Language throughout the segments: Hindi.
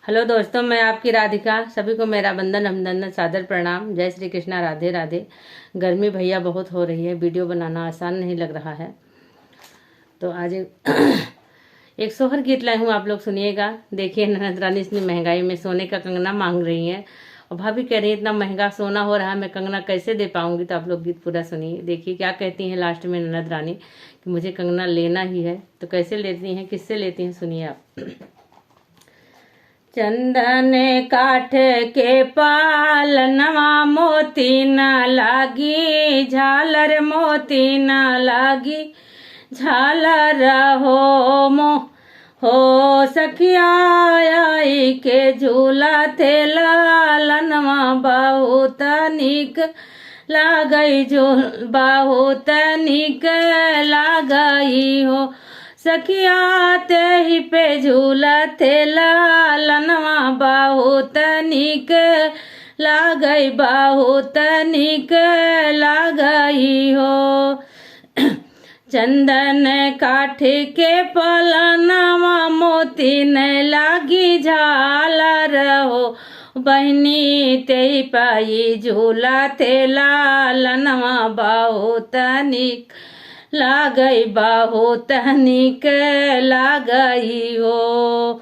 हेलो दोस्तों, मैं आपकी राधिका। सभी को मेरा बंदन अभिनंदन सादर प्रणाम। जय श्री कृष्णा, राधे राधे। गर्मी भैया बहुत हो रही है, वीडियो बनाना आसान नहीं लग रहा है, तो आज एक सोहर गीत लाई हूँ, आप लोग सुनिएगा। देखिए, ननद रानी इतनी महंगाई में सोने का कंगना मांग रही है और भाभी कह रही है इतना महंगा सोना हो रहा है, मैं कंगना कैसे दे पाऊंगी। तो आप लोग गीत पूरा सुनिए, देखिए क्या कहती हैं लास्ट में ननद रानी कि मुझे कंगना लेना ही है। तो कैसे लेती हैं, किससे लेती हैं, सुनिए आप। चंदन काठ के पालनवा मोती न लागी, झालर मोती न लागी, झालर हो सखिया आई के झूला थे लालनवा बहुत निक लागई, झूल बहुत निक लागई हो सखिया ते ही पे झूला थे लालनवा बहुत निक लागई, बहुत निक लागई हो। चंदन काठ के पलनवा मोती न लागी, झालर हो बहनी ते पाई झूला थे लालनवा बहुत निक लागई, बहुत निक लागई हो।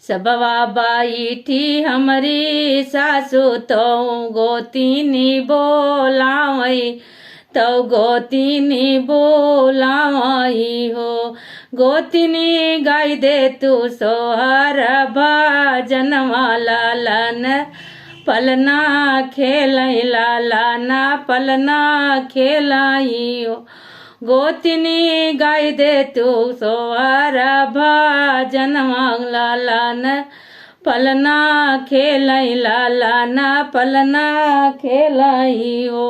सबवा बाई थी हमारी सासु तो गोतीनी बोलावई, तो गोतीनी बोलावई हो। गोतीनी गाई दे तू सोहर भजनवा लालन पलना खेलाई, लालाना पलना खेलाई हो। गोतिनी गाय दे तू सोहर भजनवा लालन पलना खेलाई, लालाना पलना खेलाई हो।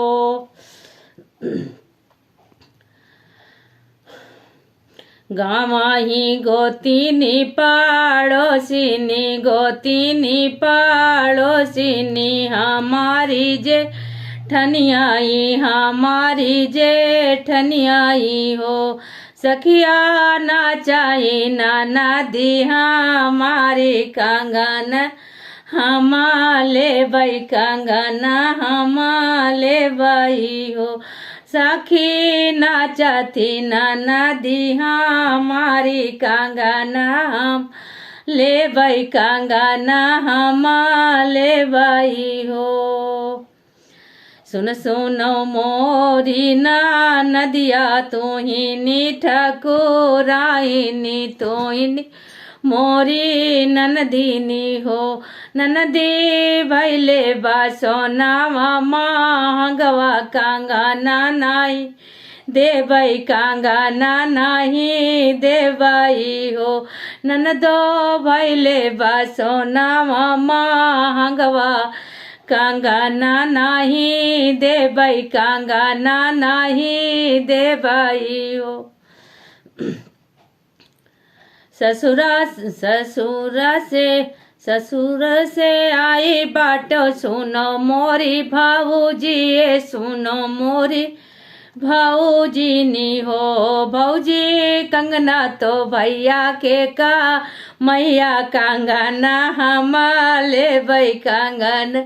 गावा ही गोतिनी पड़ोसिनी, गोतिनी पड़ोसिनी हमारी जे ठनियाई, हमारी जेठनियाई हो। सखिया नाचाई नाना दी हमारी कंगन, हमाले बई कंगन, हमाले बई हो। सखी नाचती नाना दी हमारी कंगन, हम ले बई कंगन, हमाले बई हो। सुन सुनो मोरी ना नदिया तुहिनी ठकुराइनी, तुहिनी मोरी ननदीनी हो। ननदी भैले बासोनावा महंगवा कंगना नाई देवई, कंगना नाही देवई हो। ननदो भैले बासोनावा महंगवा कंगना नाही देवई, कंगना नाही देवई हो। ससुर से आई बाटो सुनो मोरी भाऊजी, सुनो मोरी भाऊजी नी हो। भाऊजी कंगना तो भैया के का मैया, कंगना हमाले बई कंगन,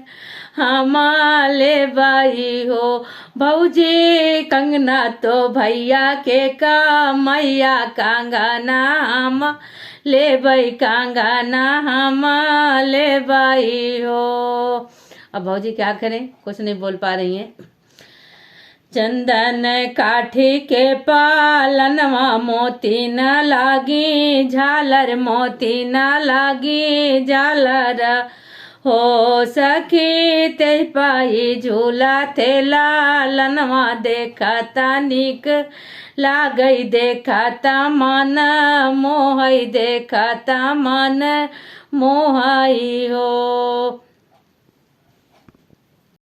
हमाले बाई हो। भौजी कंगना तो भैया के का मैया, कंगना हम ले बई कंगना, हम ले बाई हो। अब भौजी क्या करें, कुछ नहीं बोल पा रही हैं। चंदन काठी के पालनवा मोती न लागी, झालर मोती न लागी, झालर हो सखी ते पाई झूला थे लालनवा देखता निक लागई, देखता मन मोहई, देखता मन मोहई हो।